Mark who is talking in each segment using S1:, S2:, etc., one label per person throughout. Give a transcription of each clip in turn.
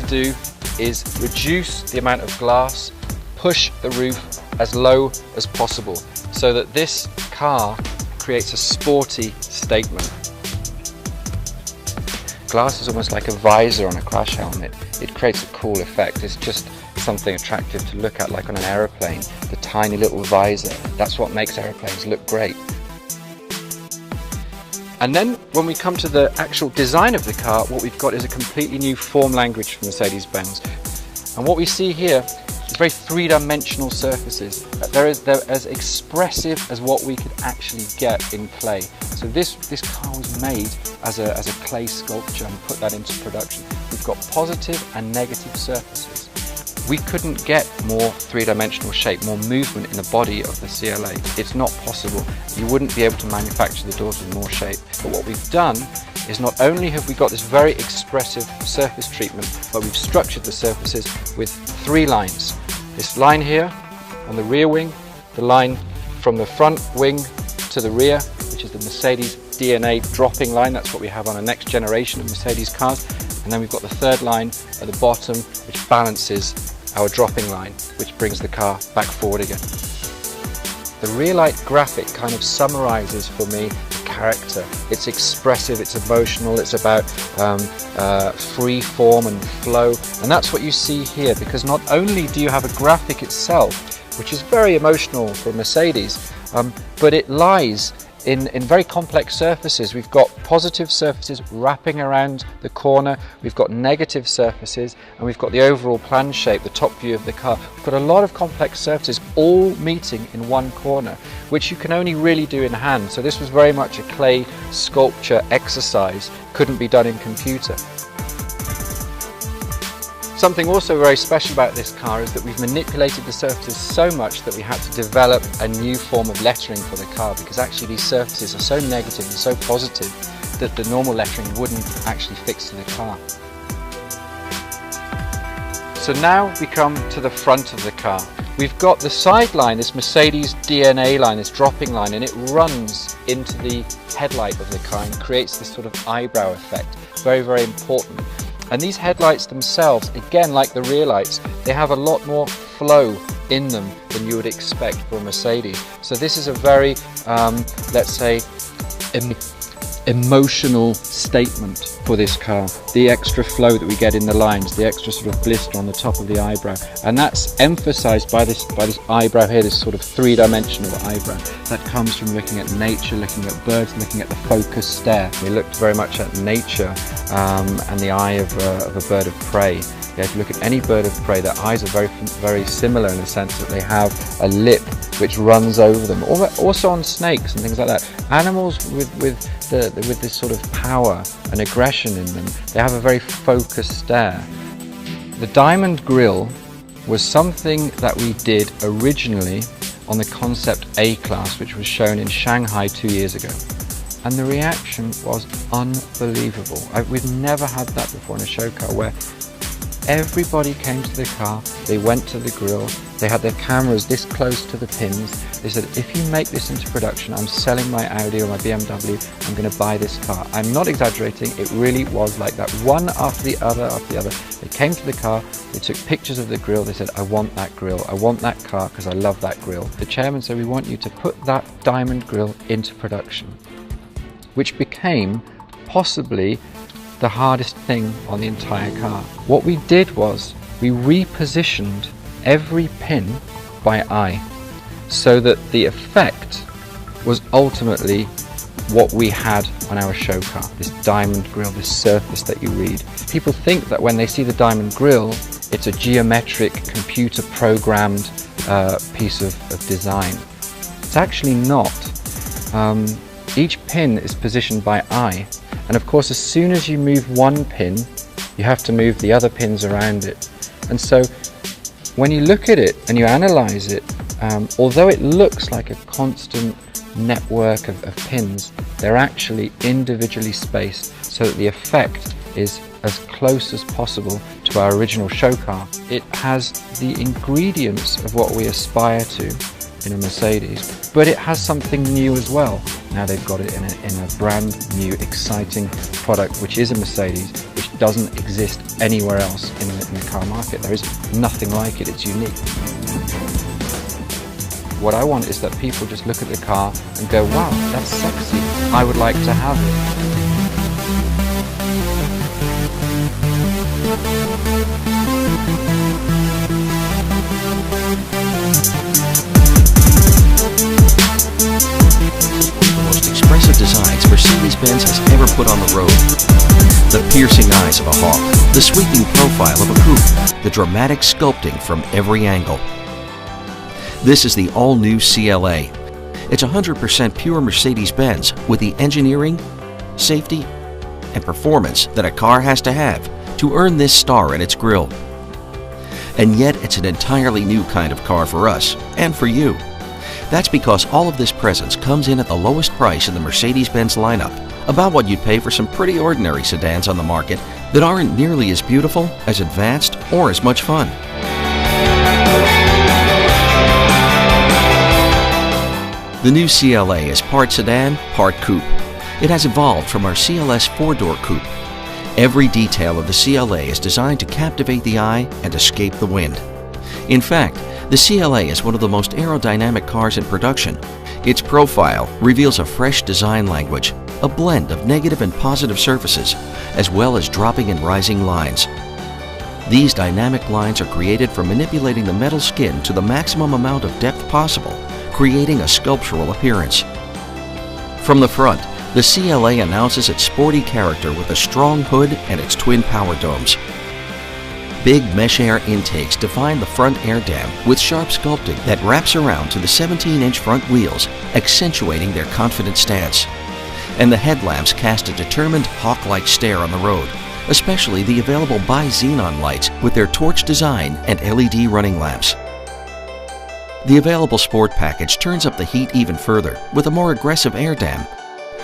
S1: to do is reduce the amount of glass, push the roof as low as possible, so that this car creates a sporty statement. Glass is almost like a visor on a crash helmet. It creates a cool effect. It's just something attractive to look at, like on an aeroplane. The tiny little visor, that's what makes aeroplanes look great. And then when we come to the actual design of the car, what we've got is a completely new form language for Mercedes-Benz. And what we see here is very three-dimensional surfaces. They're as expressive as what we could actually get in clay. So this car was made as a clay sculpture and put that into production. We've got positive and negative surfaces. We couldn't get more three-dimensional shape, more movement in the body of the CLA. It's not possible. You wouldn't be able to manufacture the doors with more shape. But what we've done is not only have we got this very expressive surface treatment, but we've structured the surfaces with three lines. This line here on the rear wing, the line from the front wing to the rear, which is the Mercedes DNA dropping line. That's what we have on the next generation of Mercedes cars. And then we've got the third line at the bottom, which balances our dropping line, which brings the car back forward again. The rear light graphic kind of summarizes for me the character. It's expressive, it's emotional, it's about free form and flow. And that's what you see here, because not only do you have a graphic itself, which is very emotional for Mercedes, but it lies in very complex surfaces. We've got positive surfaces wrapping around the corner, we've got negative surfaces, and we've got the overall plan shape, the top view of the car. We've got a lot of complex surfaces all meeting in one corner, which you can only really do in hand. So this was very much a clay sculpture exercise, couldn't be done in computer. Something also very special about this car is that we've manipulated the surfaces so much that we had to develop a new form of lettering for the car, because actually these surfaces are so negative and so positive that the normal lettering wouldn't actually fix to the car. So now we come to the front of the car. We've got the side line, this Mercedes DNA line, this dropping line, and it runs into the headlight of the car and creates this sort of eyebrow effect. Very, very important. And these headlights themselves, again like the rear lights, they have a lot more flow in them than you would expect for a Mercedes. So this is a very, let's say, emotional statement for this car. The extra flow that we get in the lines, the extra sort of blister on the top of the eyebrow, and that's emphasized by this eyebrow here, this sort of three-dimensional eyebrow that comes from looking at nature, looking at birds, looking at the focused stare. We looked very much at nature and the eye of a bird of prey. If you look at any bird of prey, their eyes are very similar in the sense that they have a lip which runs over them. Also on snakes and things like that. Animals with this sort of power and aggression in them, they have a very focused stare. The diamond grille was something that we did originally on the Concept A-Class, which was shown in Shanghai 2 years ago. And the reaction was unbelievable. We've never had that before in a show car, where everybody came to the car, they went to the grille, they had their cameras this close to the pins. They said, if you make this into production, I'm selling my Audi or my BMW, I'm going to buy this car. I'm not exaggerating, it really was like that. One after the other after the other. They came to the car, they took pictures of the grille, they said, I want that grille, I want that car because I love that grille. The chairman said, we want you to put that diamond grille into production, which became possibly the hardest thing on the entire car. What we did was we repositioned every pin by eye, so that the effect was ultimately what we had on our show car, this diamond grille, this surface that you read. People think that when they see the diamond grille, it's a geometric, computer programmed piece of design. It's actually not. Each pin is positioned by eye, and of course as soon as you move one pin, you have to move the other pins around it. And so when you look at it and you analyze it, although it looks like a constant network of pins, they're actually individually spaced so that the effect is as close as possible to our original show car. It has the ingredients of what we aspire to, in a Mercedes, but it has something new as well. Now they've got it in a brand new, exciting product, which is a Mercedes, which doesn't exist anywhere else in the car market. There is nothing like it. It's unique. What I want is that people just look at the car and go, wow, that's sexy. I would like to have it.
S2: Expressive designs Mercedes-Benz has ever put on the road. The piercing eyes of a hawk, the sweeping profile of a coupe, the dramatic sculpting from every angle. This is the all-new CLA. It's 100% pure Mercedes-Benz with the engineering, safety, and performance that a car has to have to earn this star in its grille. And yet it's an entirely new kind of car for us and for you. That's because all of this presence comes in at the lowest price in the Mercedes-Benz lineup, about what you'd pay for some pretty ordinary sedans on the market that aren't nearly as beautiful, as advanced, or as much fun. The new CLA is part sedan, part coupe. It has evolved from our CLS 4-door coupe. Every detail of the CLA is designed to captivate the eye and escape the wind. In fact, the CLA is one of the most aerodynamic cars in production. Its profile reveals a fresh design language, a blend of negative and positive surfaces, as well as dropping and rising lines. These dynamic lines are created from manipulating the metal skin to the maximum amount of depth possible, creating a sculptural appearance. From the front, the CLA announces its sporty character with a strong hood and its twin power domes. Big mesh air intakes define the front air dam with sharp sculpting that wraps around to the 17-inch front wheels, accentuating their confident stance. And the headlamps cast a determined hawk-like stare on the road, especially the available bi-xenon lights with their torch design and LED running lamps. The available Sport package turns up the heat even further with a more aggressive air dam,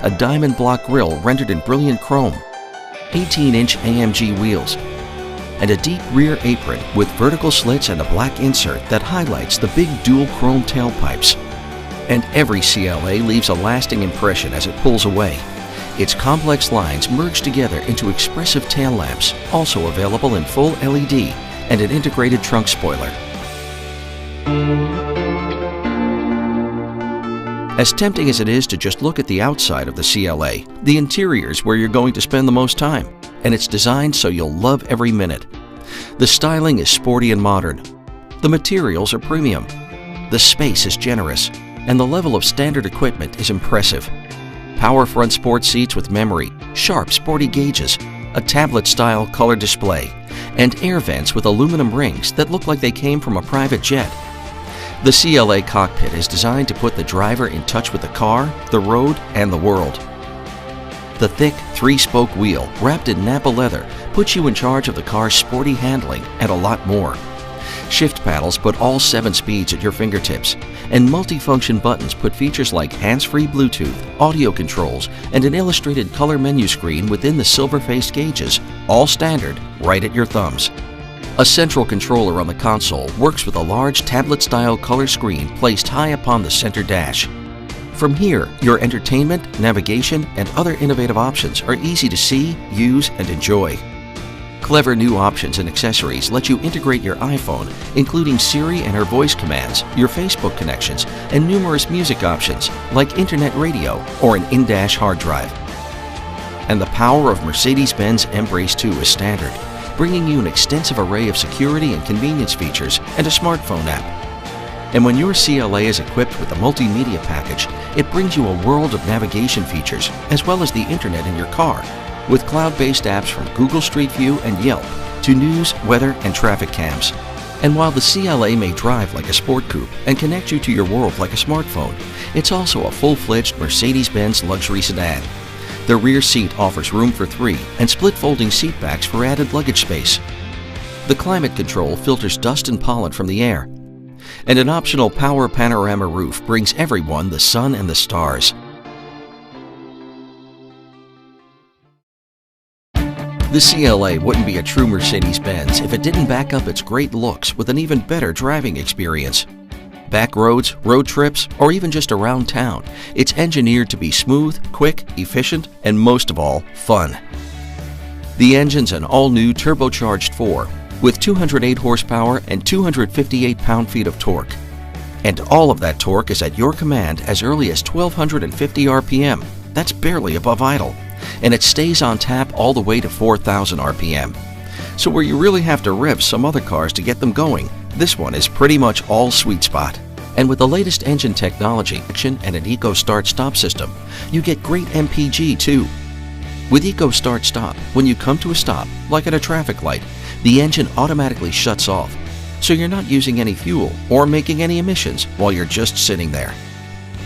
S2: a diamond block grille rendered in brilliant chrome, 18-inch AMG wheels, and a deep rear apron with vertical slits and a black insert that highlights the big dual chrome tailpipes. And every CLA leaves a lasting impression as it pulls away. Its complex lines merge together into expressive tail lamps, also available in full LED, and an integrated trunk spoiler. As tempting as it is to just look at the outside of the CLA, the interior is where you're going to spend the most time, and it's designed so you'll love every minute. The styling is sporty and modern. The materials are premium. The space is generous, and the level of standard equipment is impressive. Power front sport seats with memory, sharp sporty gauges, a tablet-style color display, and air vents with aluminum rings that look like they came from a private jet. The CLA cockpit is designed to put the driver in touch with the car, the road, and the world. The thick, 3-spoke wheel, wrapped in Nappa leather, puts you in charge of the car's sporty handling and a lot more. Shift paddles put all 7 speeds at your fingertips, and multifunction buttons put features like hands-free Bluetooth, audio controls, and an illustrated color menu screen within the silver-faced gauges, all standard, right at your thumbs. A central controller on the console works with a large tablet-style color screen placed high upon the center dash. From here, your entertainment, navigation, and other innovative options are easy to see, use, and enjoy. Clever new options and accessories let you integrate your iPhone, including Siri and her voice commands, your Facebook connections, and numerous music options like internet radio or an in-dash hard drive. And the power of Mercedes-Benz Embrace 2 is standard, bringing you an extensive array of security and convenience features and a smartphone app. And when your CLA is equipped with the multimedia package, it brings you a world of navigation features as well as the internet in your car, with cloud-based apps from Google Street View and Yelp to news, weather, and traffic cams. And while the CLA may drive like a sport coupe and connect you to your world like a smartphone, it's also a full-fledged Mercedes-Benz luxury sedan. The rear seat offers room for 3 and split folding seat backs for added luggage space. The climate control filters dust and pollen from the air. And an optional power panorama roof brings everyone the sun and the stars. The CLA wouldn't be a true Mercedes-Benz if it didn't back up its great looks with an even better driving experience. back roads, road trips, or even just around town, it's engineered to be smooth, quick, efficient, and most of all, fun. The engine's an all-new turbocharged 4 with 208 horsepower and 258 pound-feet of torque. And all of that torque is at your command as early as 1,250 RPM. That's barely above idle. And it stays on tap all the way to 4,000 RPM. So where you really have to rev some other cars to get them going, this one is pretty much all sweet spot. And with the latest engine technology and an Eco Start Stop system, you get great MPG too. With Eco Start Stop, when you come to a stop, like at a traffic light, the engine automatically shuts off, so you're not using any fuel or making any emissions while you're just sitting there.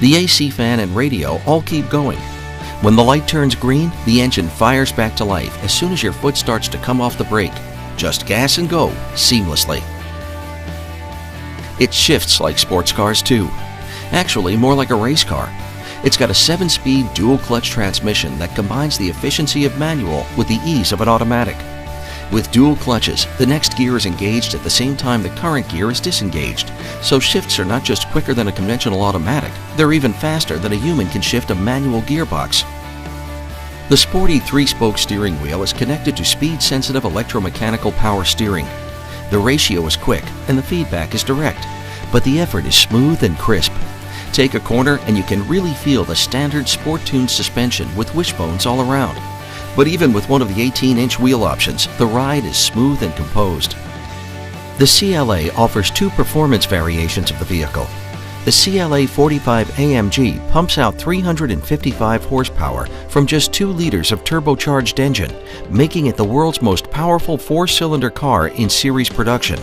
S2: The AC fan and radio all keep going. When the light turns green, the engine fires back to life as soon as your foot starts to come off the brake. Just gas and go seamlessly. It shifts like sports cars too. Actually, more like a race car. It's got a 7-speed dual-clutch transmission that combines the efficiency of manual with the ease of an automatic. With dual clutches, the next gear is engaged at the same time the current gear is disengaged, so shifts are not just quicker than a conventional automatic, they're even faster than a human can shift a manual gearbox. The sporty 3-spoke steering wheel is connected to speed-sensitive electromechanical power steering. The ratio is quick and the feedback is direct, but the effort is smooth and crisp. Take a corner and you can really feel the standard sport-tuned suspension with wishbones all around. But even with one of the 18-inch wheel options, the ride is smooth and composed. The CLA offers 2 performance variations of the vehicle. The CLA 45 AMG pumps out 355 horsepower from just 2 liters of turbocharged engine, making it the world's most powerful 4-cylinder car in series production.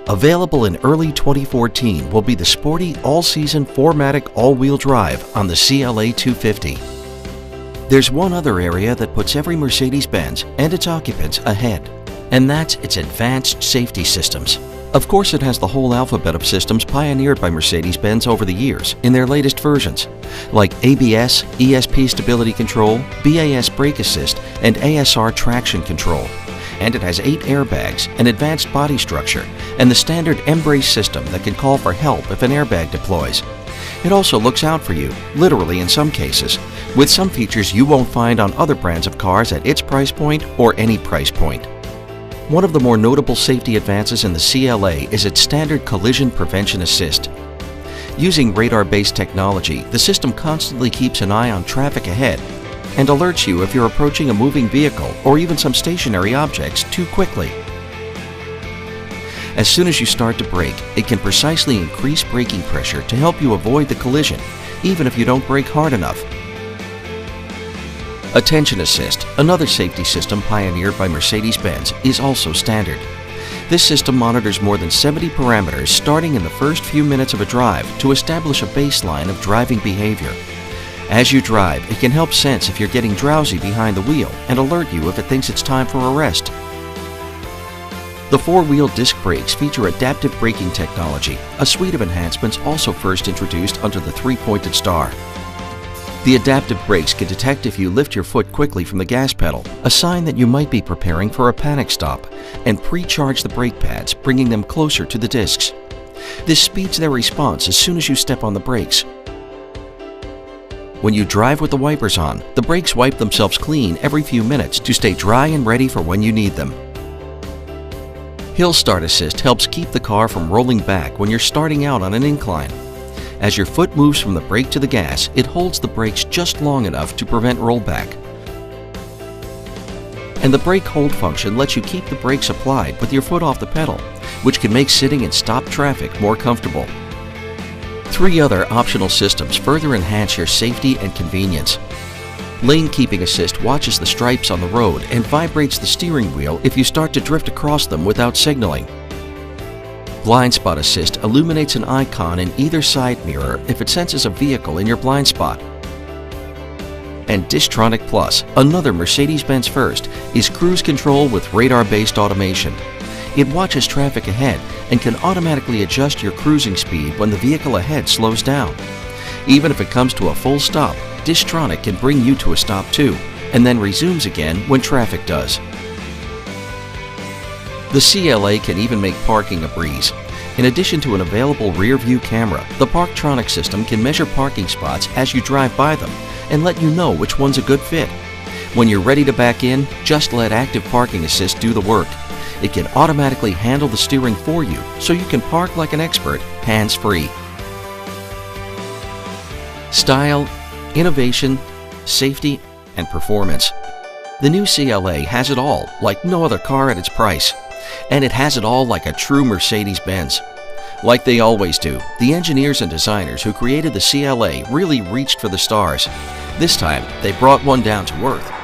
S2: Available in early 2014 will be the sporty all-season 4MATIC all-wheel drive on the CLA 250. There's one other area that puts every Mercedes-Benz and its occupants ahead, and that's its advanced safety systems. Of course, it has the whole alphabet of systems pioneered by Mercedes-Benz over the years in their latest versions, like ABS, ESP stability control, BAS brake assist, and ASR traction control. And it has 8 airbags, an advanced body structure, and the standard mBrace system that can call for help if an airbag deploys. It also looks out for you, literally in some cases, with some features you won't find on other brands of cars at its price point or any price point. One of the more notable safety advances in the CLA is its standard collision prevention assist. Using radar-based technology, the system constantly keeps an eye on traffic ahead and alerts you if you're approaching a moving vehicle or even some stationary objects too quickly. As soon as you start to brake, it can precisely increase braking pressure to help you avoid the collision, even if you don't brake hard enough. Attention Assist, another safety system pioneered by Mercedes-Benz, is also standard. This system monitors more than 70 parameters starting in the first few minutes of a drive to establish a baseline of driving behavior. As you drive, it can help sense if you're getting drowsy behind the wheel and alert you if it thinks it's time for a rest. The 4-wheel disc brakes feature adaptive braking technology, a suite of enhancements also first introduced under the 3-pointed star. The adaptive brakes can detect if you lift your foot quickly from the gas pedal, a sign that you might be preparing for a panic stop, and pre-charge the brake pads, bringing them closer to the discs. This speeds their response as soon as you step on the brakes. When you drive with the wipers on, the brakes wipe themselves clean every few minutes to stay dry and ready for when you need them. Hill Start Assist helps keep the car from rolling back when you're starting out on an incline. As your foot moves from the brake to the gas, it holds the brakes just long enough to prevent rollback. And the brake hold function lets you keep the brakes applied with your foot off the pedal, which can make sitting in stopped traffic more comfortable. 3 other optional systems further enhance your safety and convenience. Lane Keeping Assist watches the stripes on the road and vibrates the steering wheel if you start to drift across them without signaling. Blind Spot Assist illuminates an icon in either side mirror if it senses a vehicle in your blind spot. And Distronic Plus, another Mercedes-Benz first, is cruise control with radar-based automation. It watches traffic ahead and can automatically adjust your cruising speed when the vehicle ahead slows down. Even if it comes to a full stop, Distronic can bring you to a stop too, and then resumes again when traffic does. The CLA can even make parking a breeze. In addition to an available rear-view camera, the Parktronic system can measure parking spots as you drive by them and let you know which one's a good fit. When you're ready to back in, just let Active Parking Assist do the work. It can automatically handle the steering for you so you can park like an expert, hands-free. Style, innovation, safety, and performance. The new CLA has it all like no other car at its price. And it has it all like a true Mercedes-Benz. Like they always do, the engineers and designers who created the CLA really reached for the stars. This time, they brought one down to earth